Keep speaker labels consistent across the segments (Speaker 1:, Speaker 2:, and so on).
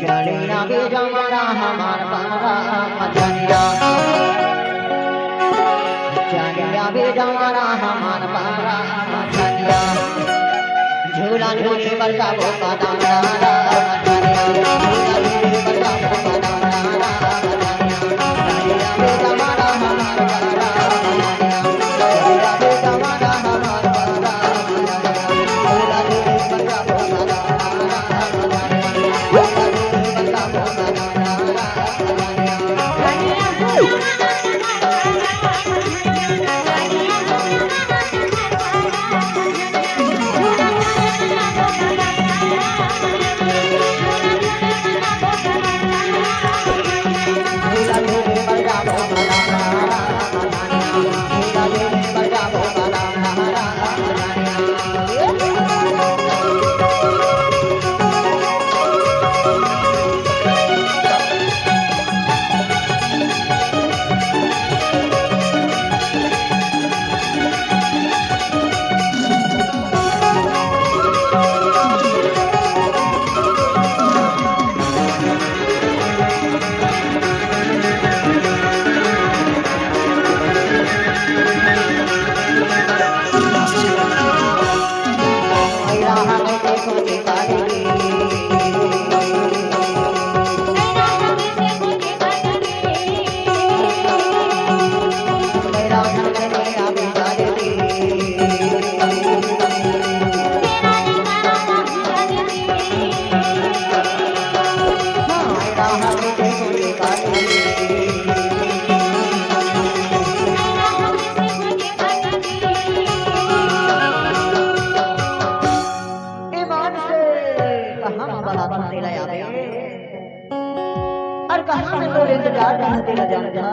Speaker 1: चलिया बिजमरा हमार पारा मचनिया चलिया बेजमाना हमार पारा मचनिया झूला झूली बरसा भोका दाना मचनिया झूला झूली बरसा भोका दाना चलिया बेजमाना हमार पारा मचनिया चलिया बेजमाना हमार पारा झूला झूली बरसा भोका दाना झूला झूली बरसा भोका दाना कहाँ से तो इंतजार करते न जाना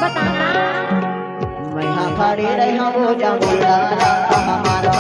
Speaker 1: बताना मैं हाँ खड़ी रही हूँ वो जमुना हमारा